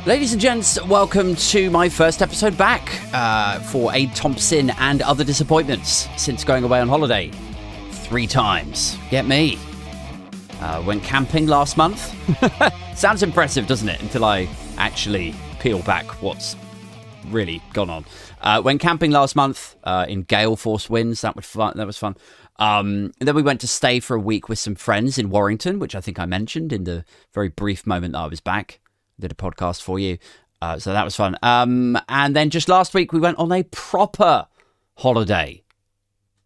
Ladies and gents, welcome to my first episode back for a Thompsin and Other Disappointments since going away on holiday 3 times. Get me. Went camping last month. Sounds impressive, doesn't it? Until I actually peel back what's really gone on. Went camping last month in gale force winds. That was fun. And then we went to stay for a week with some friends in Warrington, which I think I mentioned in the very brief moment that I was back. Did a podcast for you. So that was fun. And then just last week, we went on a proper holiday,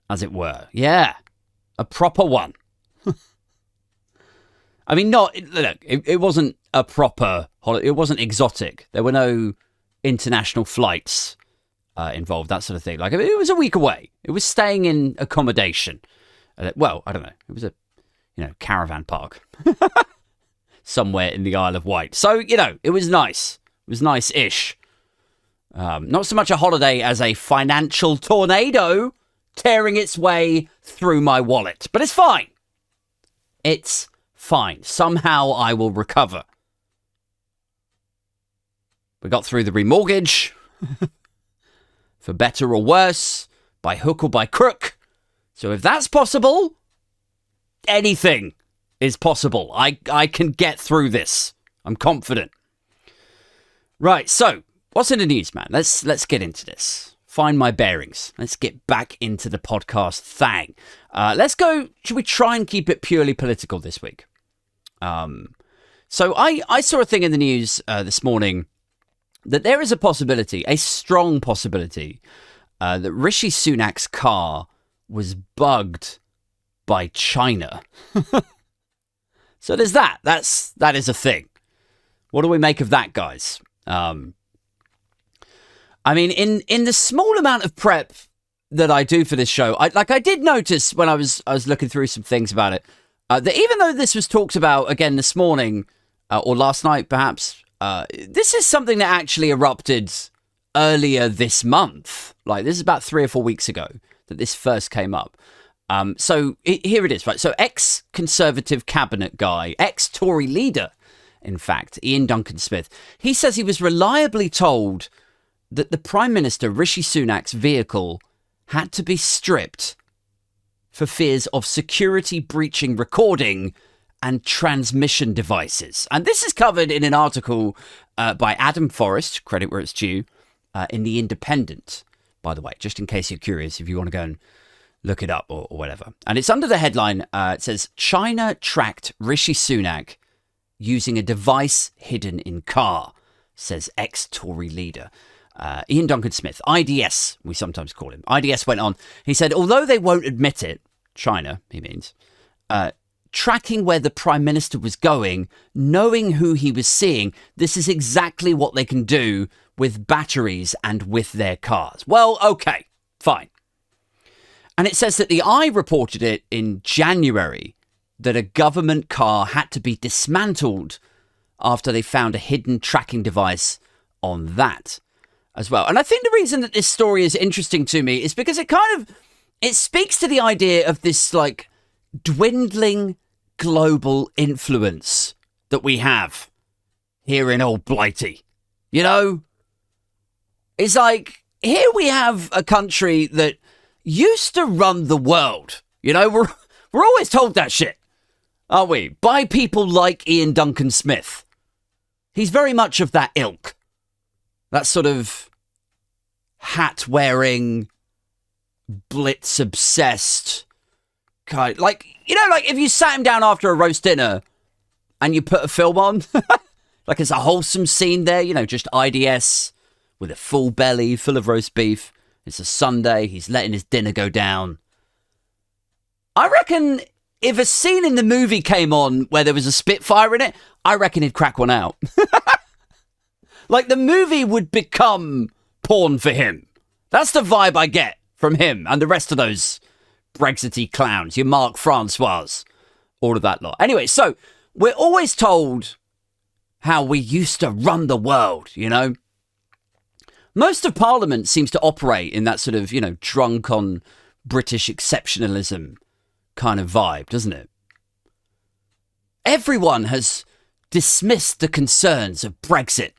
as it were. Yeah, a proper one. I mean, it wasn't a proper holiday. It wasn't exotic. There were no international flights involved, that sort of thing. Like, it was a week away. It was staying in accommodation. Well, I don't know. It was a, caravan park. Somewhere in the Isle of Wight. So, it was nice. It was nice-ish. Not so much a holiday as a financial tornado tearing its way through my wallet. But it's fine. It's fine. Somehow I will recover. We got through the remortgage. For better or worse. By hook or by crook. So if that's possible, anything is possible. I can get through this. I'm confident. Right, so what's in the news, man? Let's get into this. Find my bearings. Let's get back into the podcast thing. Let's go. Should we try and keep it purely political this week? So I saw a thing in the news this morning that there is a possibility, a strong possibility, that Rishi Sunak's car was bugged by China. So there's that. That is a thing. What do we make of that, guys? I mean, in the small amount of prep that I do for this show, I did notice when I was looking through some things about it, that even though this was talked about again this morning or last night, perhaps, this is something that actually erupted earlier this month. Like, this is about 3 or 4 weeks ago that this first came up. So here it is, right? So ex-Conservative cabinet guy, ex-Tory leader, in fact, Duncan Smith, he says he was reliably told that the Prime Minister, Rishi Sunak's vehicle had to be stripped for fears of security breaching recording and transmission devices. And this is covered in an article by Adam Forrest, credit where it's due, in The Independent, by the way, just in case you're curious, if you want to go and look it up or whatever. And it's under the headline, it says, China tracked Rishi Sunak using a device hidden in car, says ex-Tory leader. Duncan Smith, IDS, we sometimes call him. IDS went on, he said, although they won't admit it, China, he means, tracking where the Prime Minister was going, knowing who he was seeing, this is exactly what they can do with batteries and with their cars. Well, okay, fine. And it says that the Eye reported it in January that a government car had to be dismantled after they found a hidden tracking device on that as well. And I think the reason that this story is interesting to me is because it speaks to the idea of this like dwindling global influence that we have here in old Blighty. It's like, here we have a country that used to run the world. We're always told that shit, aren't we? By people like Duncan Smith. He's very much of that ilk. That sort of hat-wearing, blitz-obsessed kind. Like if you sat him down after a roast dinner and you put a film on, like it's a wholesome scene there, just IDS with a full belly, full of roast beef. It's a Sunday. He's letting his dinner go down. I reckon if a scene in the movie came on where there was a Spitfire in it, I reckon he'd crack one out. Like, the movie would become porn for him. That's the vibe I get from him and the rest of those Brexity clowns, your Mark Francois, all of that lot. Anyway, so we're always told how we used to run the world, Most of Parliament seems to operate in that sort of, drunk on British exceptionalism kind of vibe, doesn't it? Everyone has dismissed the concerns of Brexit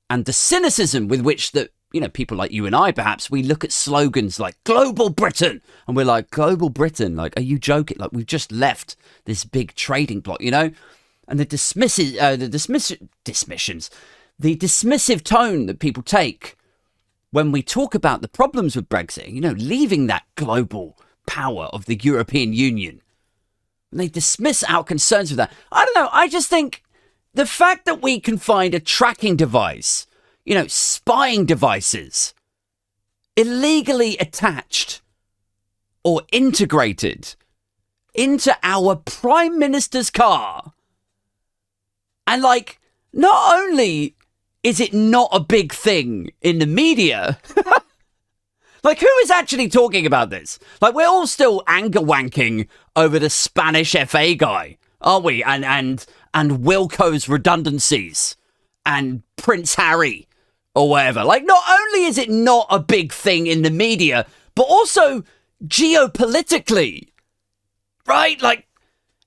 and the cynicism with which that, people like you and I, perhaps, we look at slogans like Global Britain, and we're like, Global Britain? Like, are you joking? Like, we've just left this big trading bloc, And the dismissive tone that people take when we talk about the problems with Brexit, leaving that global power of the European Union. And they dismiss our concerns with that. I don't know. I just think the fact that we can find a tracking device, spying devices, illegally attached or integrated into our Prime Minister's car. And not only is it not a big thing in the media, who is actually talking about this? We're all still anger wanking over the Spanish FA guy, aren't we? And Wilco's redundancies and Prince Harry or whatever. Not only is it not a big thing in the media, but also geopolitically, right?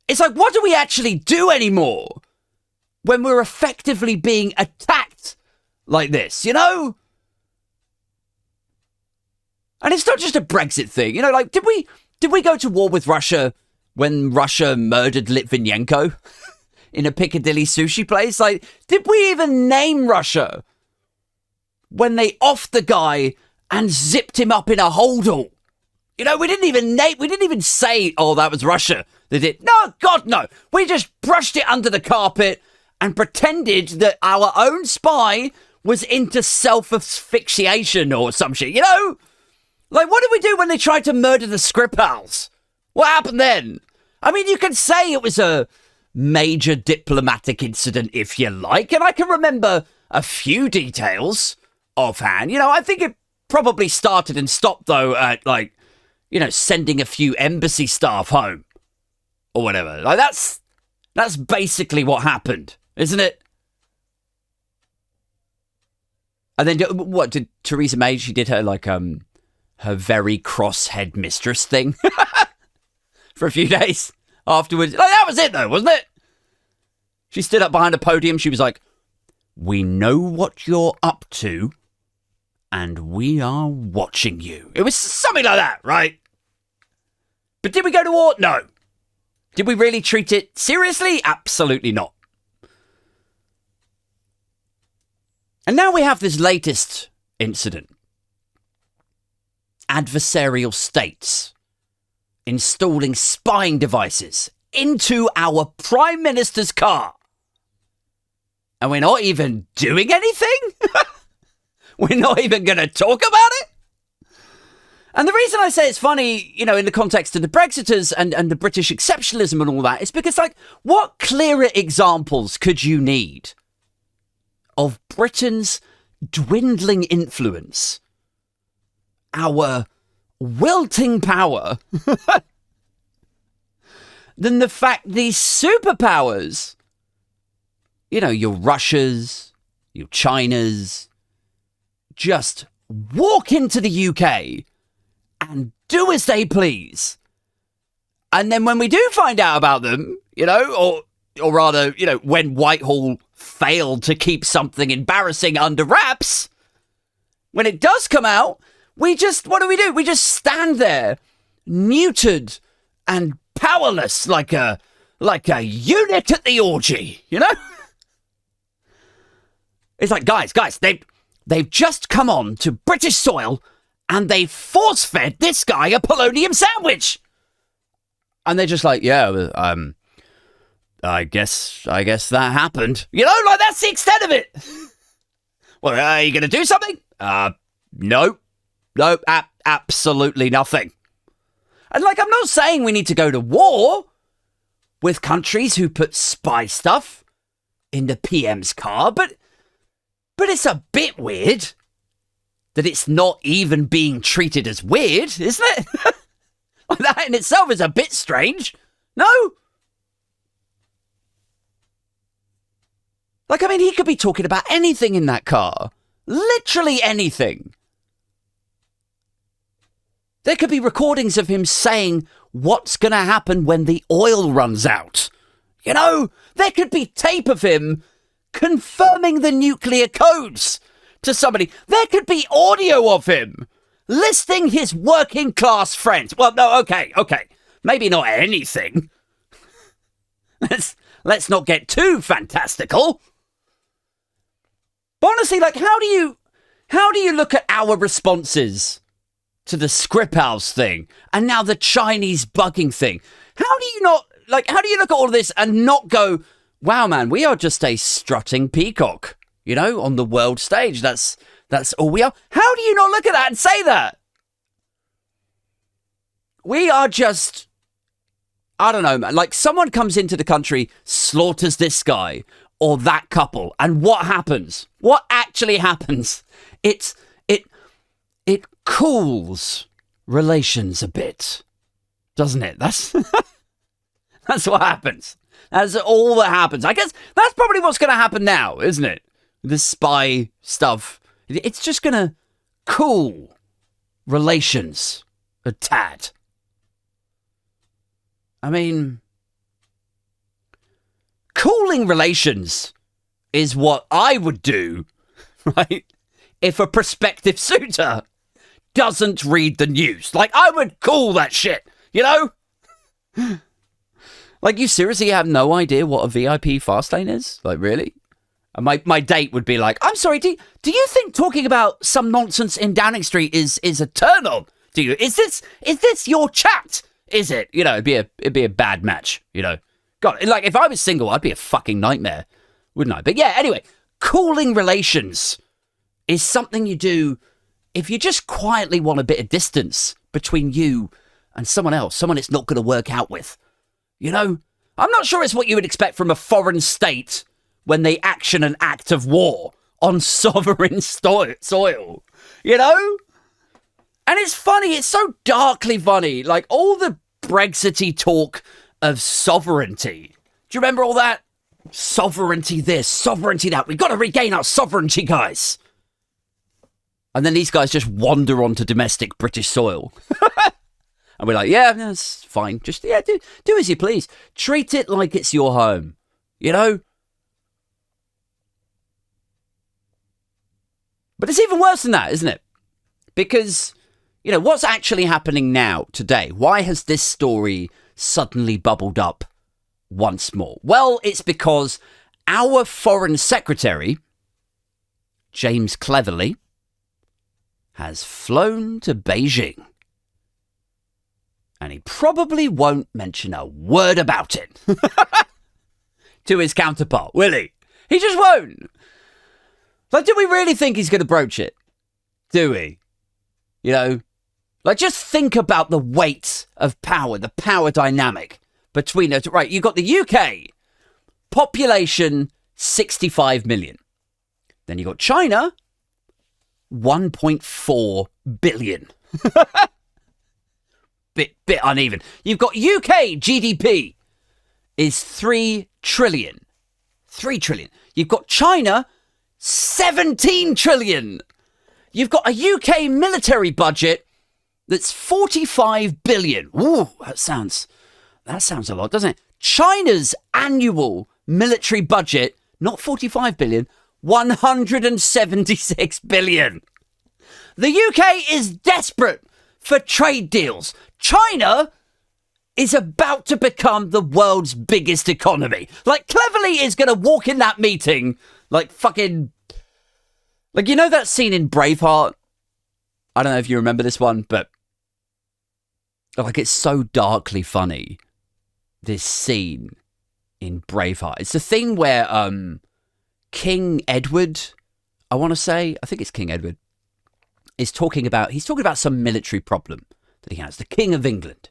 It's what do we actually do anymore when we're effectively being attacked like this, And it's not just a Brexit thing, did we go to war with Russia when Russia murdered Litvinyenko in a Piccadilly sushi place? Did we even name Russia when they offed the guy and zipped him up in a holdall? We didn't even say, oh, that was Russia. They did. No, God, no. We just brushed it under the carpet and pretended that our own spy was into self-asphyxiation or some shit, what did we do when they tried to murder the Skripals? What happened then? I mean, you can say it was a major diplomatic incident if you like, and I can remember a few details offhand. I think it probably started and stopped, though, at, sending a few embassy staff home or whatever. That's basically what happened, isn't it? And then, what did Theresa May? She did her, her very cross headmistress thing for a few days afterwards. That was it, though, wasn't it? She stood up behind a podium. She was like, we know what you're up to, and we are watching you. It was something like that, right? But did we go to war? No. Did we really treat it seriously? Absolutely not. And now we have this latest incident. Adversarial states installing spying devices into our Prime Minister's car. And we're not even doing anything? We're not even going to talk about it? And the reason I say it's funny, in the context of the Brexiters and the British exceptionalism and all that, is because, what clearer examples could you need of Britain's dwindling influence, our wilting power, than the fact these superpowers, your Russias, your Chinas, just walk into the UK and do as they please. And then when we do find out about them, or rather, when Whitehall failed to keep something embarrassing under wraps, when it does come out, what do? We just stand there, neutered and powerless like a eunuch at the orgy, It's guys, they've just come on to British soil and they force-fed this guy a polonium sandwich. And they're just yeah, I guess that happened. That's the extent of it. Well, are you going to do something? No, absolutely nothing. And I'm not saying we need to go to war with countries who put spy stuff in the PM's car, but it's a bit weird that it's not even being treated as weird, isn't it? That in itself is a bit strange. No? He could be talking about anything in that car. Literally anything. There could be recordings of him saying what's going to happen when the oil runs out. There could be tape of him confirming the nuclear codes to somebody. There could be audio of him listing his working class friends. Well, no, okay. Maybe not anything. Let's not get too fantastical. But honestly, like, how do you look at our responses to the Skripals thing and now the Chinese bugging thing? How do you look at all of this and not go, wow, man, we are just a strutting peacock, on the world stage. That's all we are. How do you not look at that and say that? We are just, I don't know, man. Like, someone comes into the country, slaughters this guy or that couple, and what happens? What actually happens? It cools relations a bit, doesn't it? That's what happens. That's all that happens. I guess that's probably what's going to happen now, isn't it? The spy stuff. It's just going to cool relations a tad. I mean, cooling relations is what I would do, right? If a prospective suitor doesn't read the news. Like, I would cool that shit, Like, you seriously have no idea what a VIP fast lane is? Like, really? And my date would be like, I'm sorry, do you think talking about some nonsense in Downing Street is a turn on? Do you? Is this your chat? Is it? It'd be a bad match, God, like, if I was single, I'd be a fucking nightmare, wouldn't I? But yeah, anyway, cooling relations is something you do if you just quietly want a bit of distance between you and someone else, someone it's not going to work out with. I'm not sure it's what you would expect from a foreign state when they action an act of war on sovereign soil, And it's funny, it's so darkly funny, like all the Brexity talk of sovereignty. Do you remember all that? Sovereignty this, sovereignty that. We've got to regain our sovereignty, guys. And then these guys just wander onto domestic British soil. And we're like, yeah, that's fine. Just, do as you please. Treat it like it's your home, But it's even worse than that, isn't it? Because, what's actually happening now, today? Why has this story suddenly bubbled up once more? Well, it's because our Foreign Secretary, James Cleverly, has flown to Beijing. And he probably won't mention a word about it to his counterpart, will he? He just won't. Like, do we really think he's going to broach it? Do we? Like, just think about the weight of power, the power dynamic between us. Right, you've got the UK, population 65 million. Then you've got China, 1.4 billion. Bit uneven. You've got UK GDP is 3 trillion. 3 trillion. You've got China, 17 trillion. You've got a UK military budget that's 45 billion. Ooh, that sounds a lot, doesn't it? China's annual military budget, not 45 billion, 176 billion. The UK is desperate for trade deals. China is about to become the world's biggest economy. Like, Cleverly is going to walk in that meeting like fucking... Like, that scene in Braveheart? I don't know if you remember this one, but... Like, it's so darkly funny, this scene in Braveheart. It's the thing where King Edward, I want to say, I think it's King Edward, he's talking about some military problem that he has, the King of England.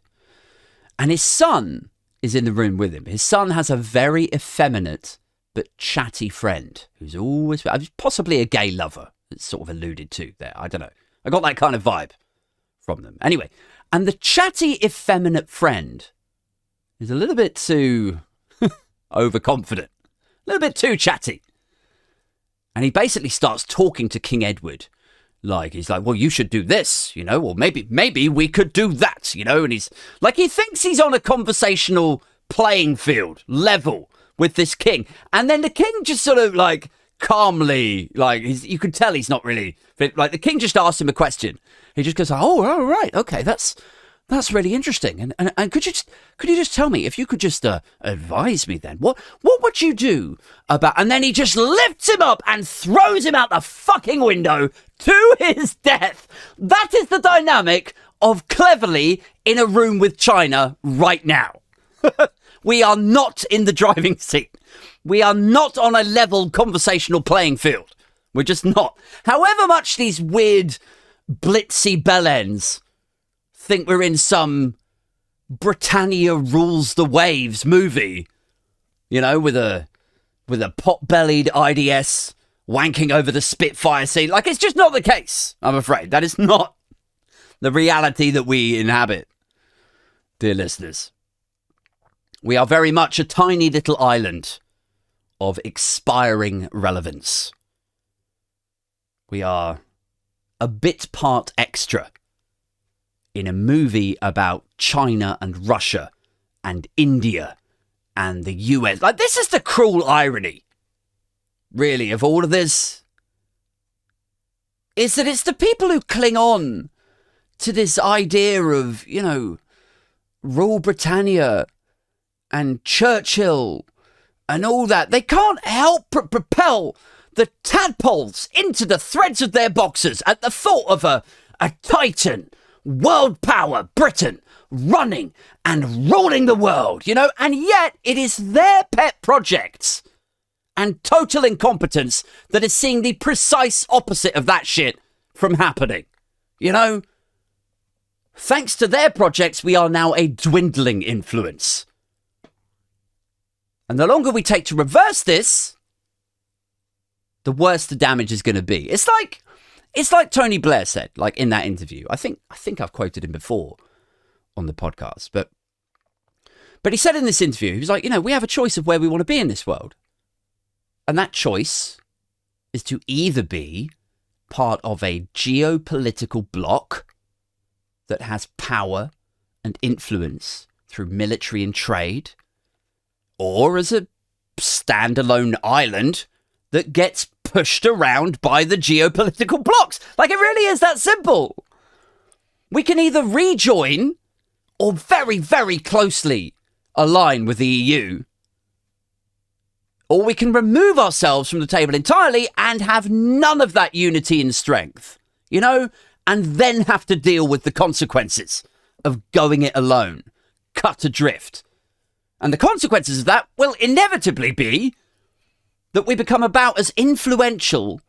And his son is in the room with him. His son has a very effeminate but chatty friend who's always, possibly a gay lover. It's sort of alluded to there. I don't know. I got that kind of vibe from them. Anyway, and the chatty, effeminate friend is a little bit too overconfident, a little bit too chatty. And he basically starts talking to King Edward. Like, he's like, well, you should do this, or maybe we could do that, and he's like, he thinks he's on a conversational playing field level with this king. And then the king just sort of like calmly, like you could tell he's not really, like the king just asked him a question. He just goes, oh, all right, okay, that's really interesting. And could you just tell me, if you could just advise me then, what would you do about, and then he just lifts him up and throws him out the fucking window to his death. That is the dynamic of Cleverly in a room with China right now. We are not in the driving seat. We are not on a level conversational playing field. We're just not. However much these weird blitzy bellends think we're in some Britannia rules the waves movie, you know, with a pot-bellied IDS wanking over the Spitfire scene. Like, it's just not the case, I'm afraid. That is not the reality that we inhabit, dear listeners. We are very much a tiny little island of expiring relevance. We are a bit part extra in a movie about China and Russia and India and the US. Like, this is the cruel irony, really, of all of this, is that it's the people who cling on to this idea of, you know, rule Britannia and Churchill and all that. They can't help but propel the tadpoles into the threads of their boxers at the thought of a titan, world power Britain running and ruling the world, you know, and yet it is their pet projects and total incompetence that is seeing the precise opposite of that shit from happening. You know, thanks to their projects, we are now a dwindling influence. And the longer we take to reverse this, the worse the damage is going to be. It's like Tony Blair said, like in that interview. I think I've quoted him before on the podcast, but he said in this interview, he was like, you know, we have a choice of where we want to be in this world. And that choice is to either be part of a geopolitical bloc that has power and influence through military and trade, or as a standalone island that gets pushed around by the geopolitical blocks. Like, it really is that simple. We can either rejoin or very, very closely align with the EU, or we can remove ourselves from the table entirely and have none of that unity and strength, you know, and then have to deal with the consequences of going it alone, cut adrift. And the consequences of that will inevitably be that we become about as influential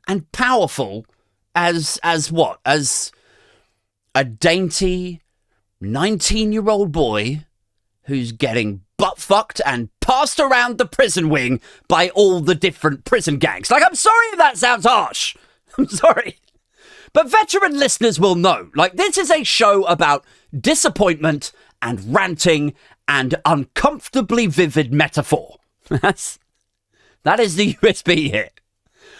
and powerful as what? As a dainty 19-year-old boy who's getting butt-fucked and passed around the prison wing by all the different prison gangs. Like, I'm sorry if that sounds harsh. I'm sorry. But veteran listeners will know. Like, this is a show about disappointment and ranting and uncomfortably vivid metaphor. That is the USB here.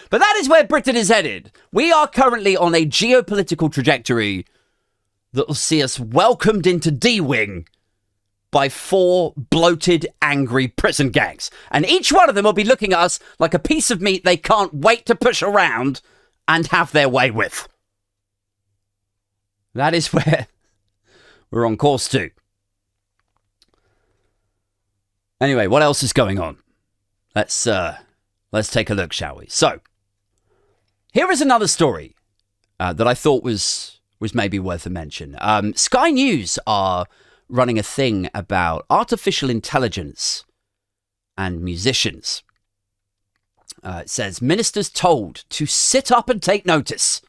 But that is where Britain is headed. We are currently on a geopolitical trajectory that will see us welcomed into D-Wing by 4 bloated, angry prison gangs. And each one of them will be looking at us like a piece of meat they can't wait to push around and have their way with. That is where we're on course to. Anyway, what else is going on? Let's take a look, shall we? So, here is another story that I thought was maybe worth a mention. Sky News are running a thing about artificial intelligence and musicians. It says, ministers told to sit up and take notice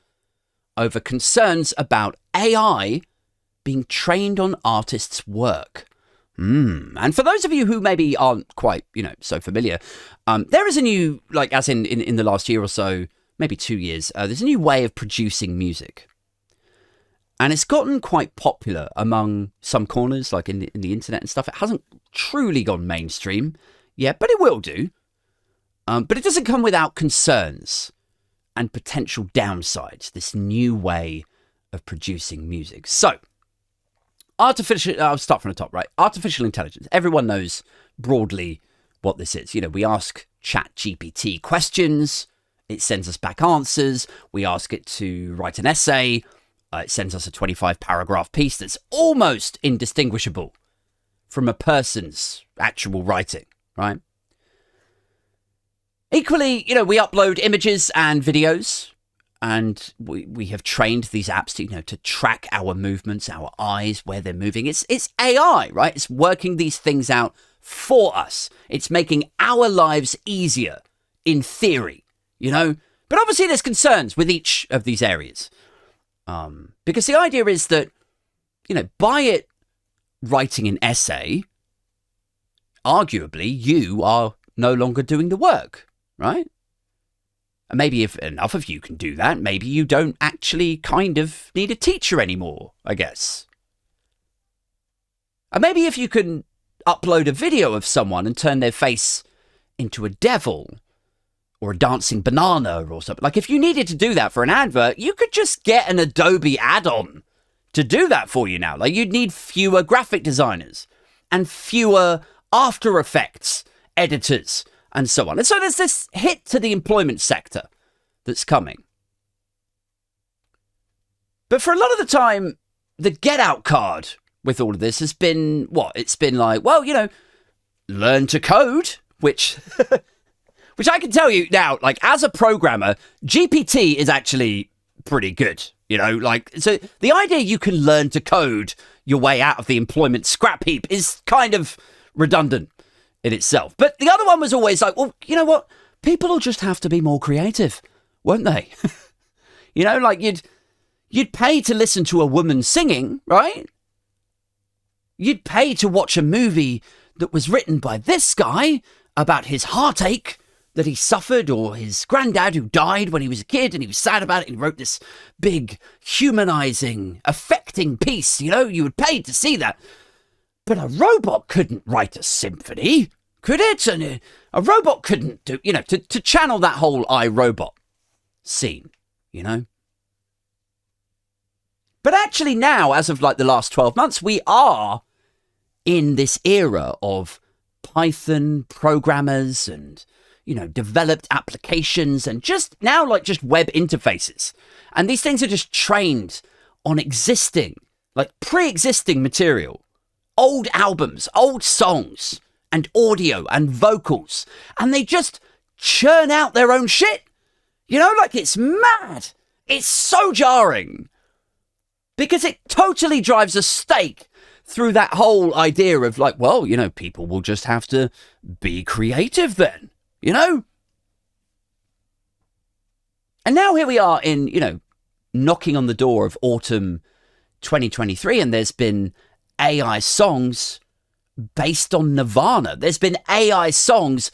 over concerns about AI being trained on artists' work. And for those of you who maybe aren't quite, you know, so familiar, there is a new, like, as in the last year or so, maybe 2 years, there's a new way of producing music. And it's gotten quite popular among some corners, like in the internet and stuff. It hasn't truly gone mainstream yet, but it will do. But it doesn't come without concerns and potential downsides, this new way of producing music. So, I'll start from the top, right? Artificial intelligence. Everyone knows broadly what this is. We ask ChatGPT questions. It sends us back answers. We ask it to write an essay. It sends us a 25-paragraph piece that's almost indistinguishable from a person's actual writing, right? Equally, we upload images and videos, and we have trained these apps to track our movements, our eyes, where they're moving. It's AI, right? It's working these things out for us. It's making our lives easier, in theory, But obviously there's concerns with each of these areas. Because the idea is that, by it writing an essay, arguably you are no longer doing the work, right? And maybe if enough of you can do that, maybe you don't actually kind of need a teacher anymore, I guess. And maybe if you can upload a video of someone and turn their face into a devil or a dancing banana or something. Like if you needed to do that for an advert, you could just get an Adobe add-on to do that for you now. Like you'd need fewer graphic designers and fewer After Effects editors and so on. And so there's this hit to the employment sector that's coming. But for a lot of the time, the get out card with all of this has been what? It's been like, well, learn to code, which I can tell you now, like as a programmer, GPT is actually pretty good, so the idea you can learn to code your way out of the employment scrap heap is kind of redundant in itself. But the other one was always like, well, you know what? People will just have to be more creative, won't they? Like you'd pay to listen to a woman singing, right? You'd pay to watch a movie that was written by this guy about his heartache that he suffered, or his granddad who died when he was a kid and he was sad about it and wrote this big, humanizing, affecting piece. You would pay to see that. But a robot couldn't write a symphony, could it? And a robot couldn't do, to channel that whole iRobot scene, But actually now, as of like the last 12 months, we are in this era of Python programmers and, developed applications and just web interfaces. And these things are just trained on pre-existing material, old albums, old songs and audio and vocals. And they just churn out their own shit. It's mad. It's so jarring. Because it totally drives a stake through that whole idea of like, well, people will just have to be creative then, And now here we are in, knocking on the door of autumn 2023, and there's been AI songs based on Nirvana. There's been AI songs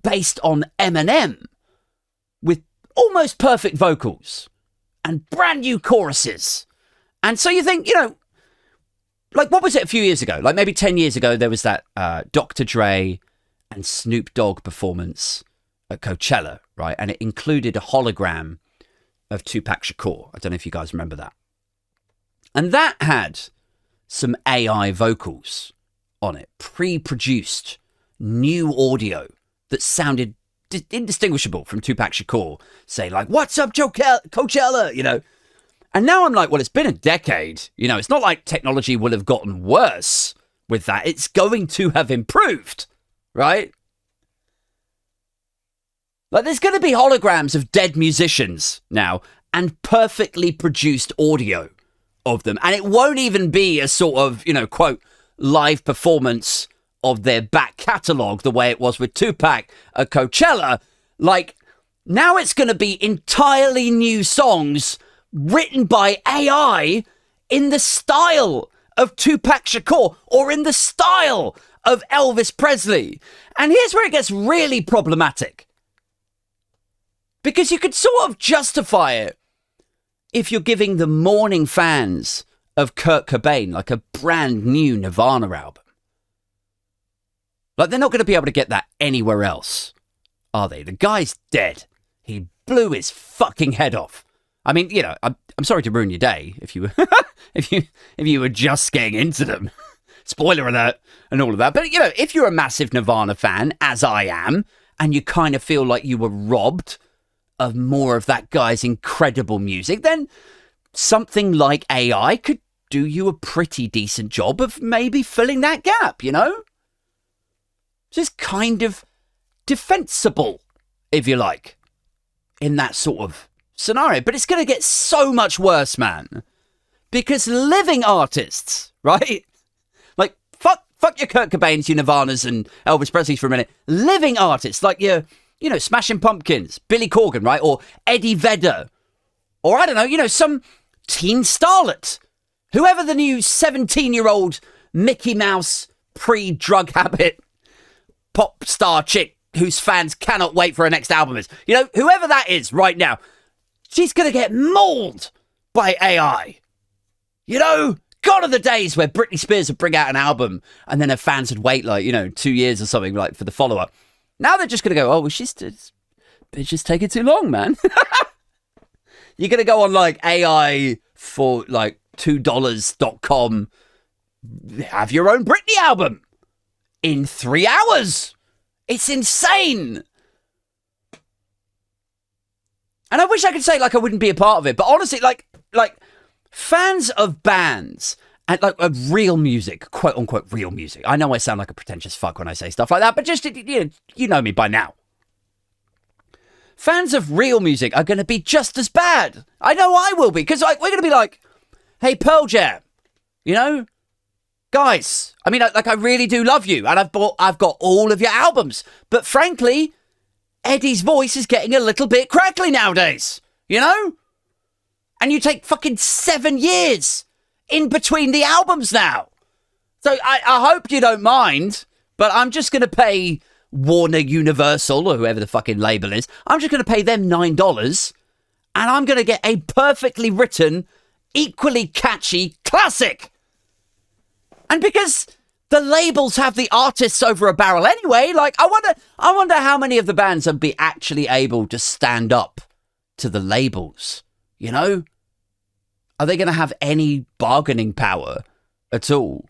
based on Eminem with almost perfect vocals and brand new choruses. And so you think, like what was it a few years ago? Like maybe 10 years ago, there was that Dr. Dre and Snoop Dogg performance at Coachella, right? And it included a hologram of Tupac Shakur. I don't know if you guys remember that. And that had some AI vocals on it, pre-produced new audio that sounded indistinguishable from Tupac Shakur, say like, "What's up, Coachella?" And now I'm like, well, it's been a decade. It's not like technology will have gotten worse with that. It's going to have improved, right? Like there's going to be holograms of dead musicians now and perfectly produced audio of them. And it won't even be a sort of, quote, live performance of their back catalogue the way it was with Tupac at Coachella. Like now it's going to be entirely new songs written by AI in the style of Tupac Shakur or in the style of Elvis Presley. And here's where it gets really problematic. Because you could sort of justify it if you're giving the mourning fans of Kurt Cobain like a brand new Nirvana album. Like they're not going to be able to get that anywhere else, are they? The guy's dead. He blew his fucking head off. I mean, I'm sorry to ruin your day if you were if you were just getting into them. Spoiler alert and all of that. But, if you're a massive Nirvana fan, as I am, and you kind of feel like you were robbed of more of that guy's incredible music, then something like AI could do you a pretty decent job of maybe filling that gap, Just kind of defensible, if you like, in that sort of scenario. But it's going to get so much worse, man. Because living artists, right? Like, fuck your Kurt Cobains, your Nirvanas and Elvis Presleys for a minute. Living artists, like your, Smashing Pumpkins, Billy Corgan, right? Or Eddie Vedder. Or, I don't know, some teen starlet. Whoever the new 17-year-old Mickey Mouse pre-drug habit pop star chick whose fans cannot wait for her next album is. Whoever that is right now, she's going to get mauled by AI. Gone are the days where Britney Spears would bring out an album and then her fans would wait 2 years or something for the follow-up. Now they're just going to go, oh, well, it's just taking too long, man. You're going to go on AI for $2.com, have your own Britney album in 3 hours. It's insane. And I wish I could say I wouldn't be a part of it, but honestly, fans of bands and real music, quote unquote real music. I know I sound like a pretentious fuck when I say stuff like that, but just, you know me by now. Fans of real music are going to be just as bad. I know I will be, because we're going to be like, hey, Pearl Jam, guys, I mean, I really do love you, and I've got all of your albums, but frankly, Eddie's voice is getting a little bit crackly nowadays, And you take fucking 7 years in between the albums now. So I hope you don't mind, but I'm just going to pay Warner Universal, or whoever the fucking label is, I'm just going to pay them $9, and I'm going to get a perfectly written, equally catchy classic. And because the labels have the artists over a barrel anyway, I wonder how many of the bands would be actually able to stand up to the labels, Are they going to have any bargaining power at all?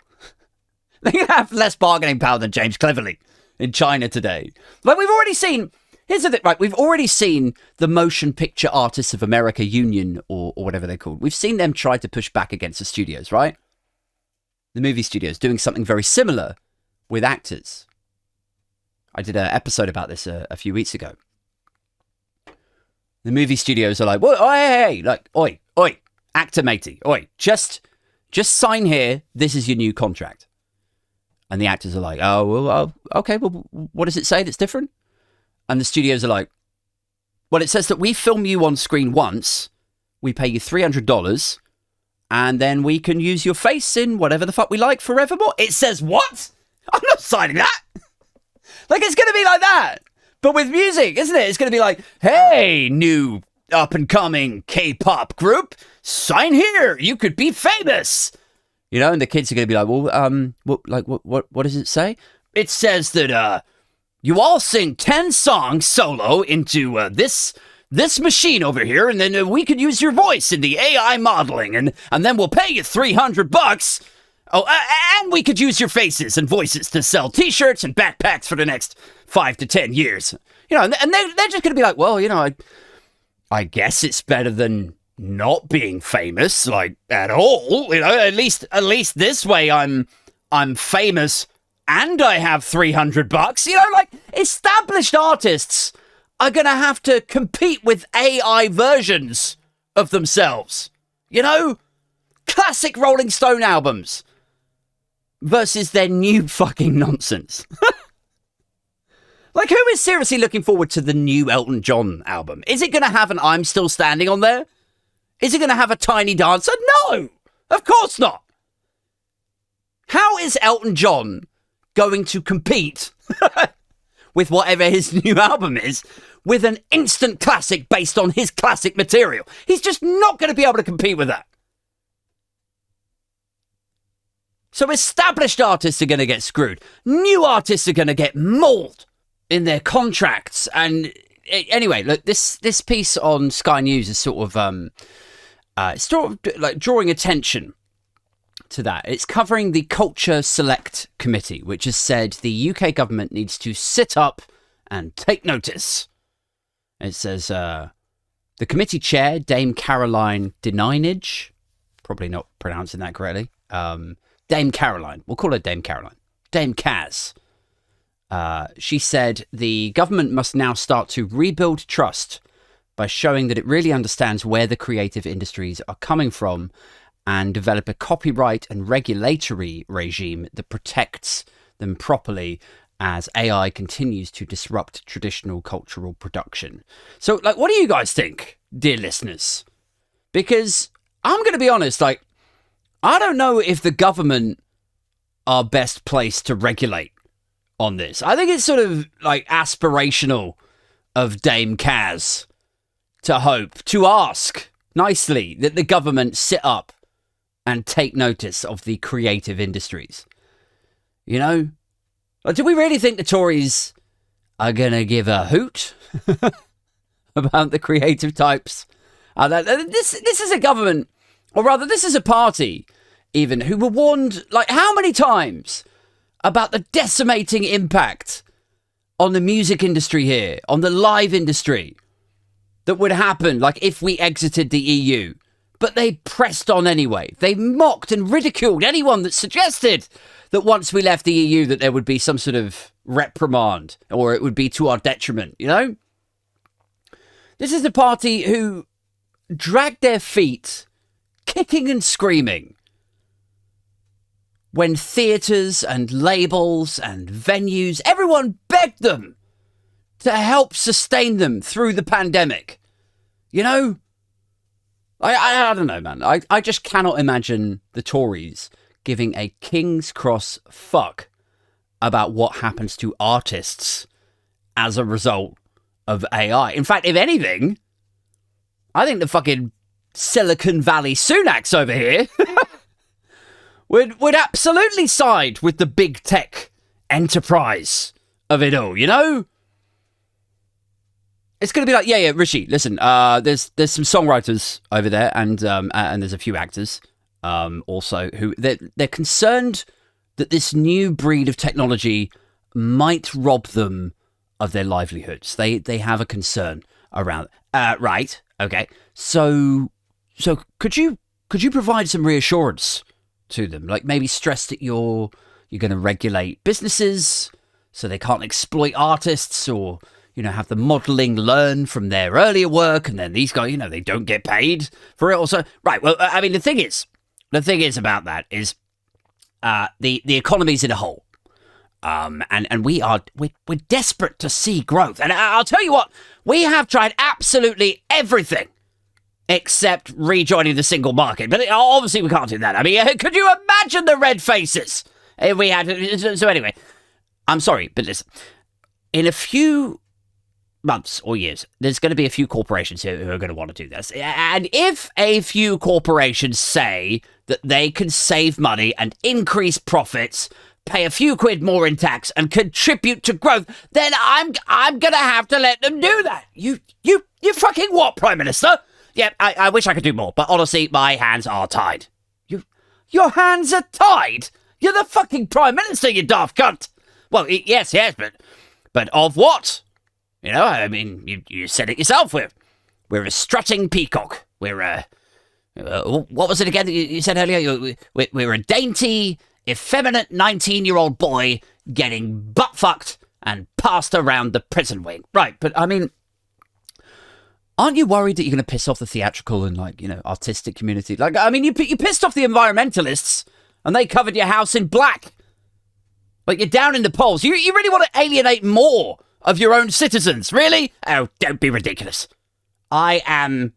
They're going to have less bargaining power than James Cleverly in China today. We've already seen, here's the thing, right? We've already seen the Motion Picture Artists of America Union, or whatever they're called. We've seen them try to push back against the studios, right? The movie studios doing something very similar with actors. I did an episode about this a few weeks ago. The movie studios are like, well, hey, oi, actor matey, oi, just sign here. This is your new contract. And the actors are like, oh, well, okay, well, what does it say that's different? And the studios are like, well, it says that we film you on screen once, we pay you $300, and then we can use your face in whatever the fuck we like forevermore. It says what? I'm not signing that. It's going to be like that. But with music, isn't it? It's going to be like, hey, new up-and-coming K-pop group, sign here. You could be famous. And the kids are going to be like, well, what does it say? It says that you all sing 10 songs solo into this machine over here, and then we could use your voice in the AI modeling, and then we'll pay you $300. Oh, and we could use your faces and voices to sell T-shirts and backpacks for the next 5 to 10 years. And they're just going to be like, well, I guess it's better than not being famous, at all. At least this way I'm famous and I have $300. Established artists are going to have to compete with AI versions of themselves. Classic Rolling Stone albums versus their new fucking nonsense. Who is seriously looking forward to the new Elton John album? Is it going to have an I'm Still Standing on there? Is it going to have a Tiny Dancer? No, of course not. How is Elton John going to compete with whatever his new album is with an instant classic based on his classic material? He's just not going to be able to compete with that. So established artists are going to get screwed. New artists are going to get mauled in their contracts. And anyway, look, this piece on Sky News is sort of drawing attention to that. It's covering the Culture Select Committee, which has said the UK government needs to sit up and take notice. It says the committee chair, Dame Caroline Dinenage, probably not pronouncing that correctly. Dame Caroline, we'll call her Dame Caroline. Dame Kaz. She said the government must now start to rebuild trust by showing that it really understands where the creative industries are coming from and develop a copyright and regulatory regime that protects them properly as AI continues to disrupt traditional cultural production. So, like, what do you guys think, dear listeners? Because I'm going to be honest, like, I don't know if the government are best placed to regulate on this. I think it's sort of, like, aspirational of Dame Kaz to hope, to ask nicely that the government sit up and take notice of the creative industries. You know? Like, do we really think the Tories are going to give a hoot about the creative types? This is a government, or rather, this is a party, even, who were warned, like, how many times about the decimating impact on the music industry here, on the live industry, that would happen, like, if we exited the EU. But they pressed on anyway. They mocked and ridiculed anyone that suggested that once we left the EU that there would be some sort of reprimand or it would be to our detriment, you know? This is the party who dragged their feet, kicking and screaming, when theatres and labels and venues, everyone begged them to help sustain them through the pandemic. You know? I don't know, man. I just cannot imagine the Tories giving a King's Cross fuck about what happens to artists as a result of AI. In fact, if anything, I think the fucking Silicon Valley Sunaks over here would absolutely side with the big tech enterprise of it all, you know? It's going to be like, yeah, Rishi, listen, there's some songwriters over there and there's a few actors also who they're concerned that this new breed of technology might rob them of their livelihoods. They have a concern around right, okay. So could you provide some reassurance to them? Like, maybe stress that you're going to regulate businesses so they can't exploit artists, or, you know, have the modelling learn from their earlier work, and then these guys, you know, they don't get paid for it. Also, right? Well, I mean, the thing is about that is the economy's in a hole, and we're desperate to see growth. And I'll tell you what, we have tried absolutely everything except rejoining the single market. But obviously, we can't do that. I mean, could you imagine the red faces if we had? So anyway, I'm sorry, but listen, in a few months or years, there's going to be a few corporations here who are going to want to do this. And if a few corporations say that they can save money and increase profits, pay a few quid more in tax and contribute to growth, then I'm going to have to let them do that. You fucking what, Prime Minister? Yeah, I wish I could do more, but honestly, my hands are tied. Your hands are tied? You're the fucking Prime Minister, you daft cunt. Well, yes, but of what? You know, I mean, you said it yourself. We're a strutting peacock. We're what was it again that you said earlier? We're a dainty, effeminate 19-year-old boy getting butt-fucked and passed around the prison wing. Right, but I mean, aren't you worried that you're going to piss off the theatrical and, like, you know, artistic community? Like, I mean, you pissed off the environmentalists and they covered your house in black. Like, you're down in the polls. You really want to alienate more of your own citizens, really? Oh, don't be ridiculous. I am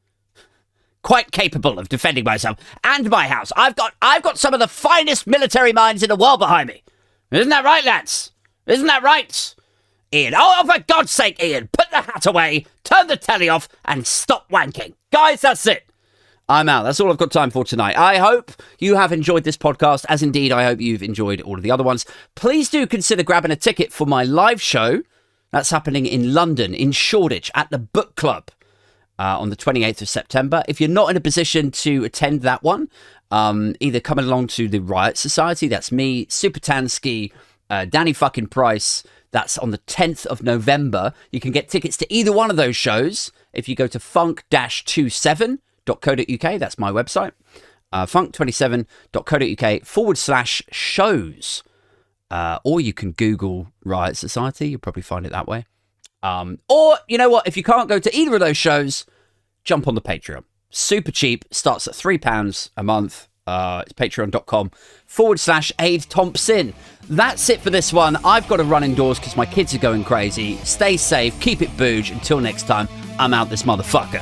quite capable of defending myself and my house. I've got some of the finest military minds in the world behind me. Isn't that right, lads? Isn't that right? Ian, oh, for God's sake, Ian, put the hat away, turn the telly off, and stop wanking. Guys, that's it. I'm out. That's all I've got time for tonight. I hope you have enjoyed this podcast, as indeed I hope you've enjoyed all of the other ones. Please do consider grabbing a ticket for my live show. That's happening in London, in Shoreditch, at the Book Club on the 28th of September. If you're not in a position to attend that one, either coming along to the Riot Society, that's me, Supertansky, Danny fucking Price, that's on the 10th of November. You can get tickets to either one of those shows if you go to funk-27.co.uk, that's my website, funk27.co.uk/shows. Or you can Google Riot Society, you'll probably find it that way. Or, you know what, if you can't go to either of those shows, jump on the Patreon. Super cheap, starts at £3 a month. It's patreon.com/Aid Thompson. That's it for this one. I've got to run indoors because my kids are going crazy. Stay safe, keep it booge. Until next time, I'm out this motherfucker.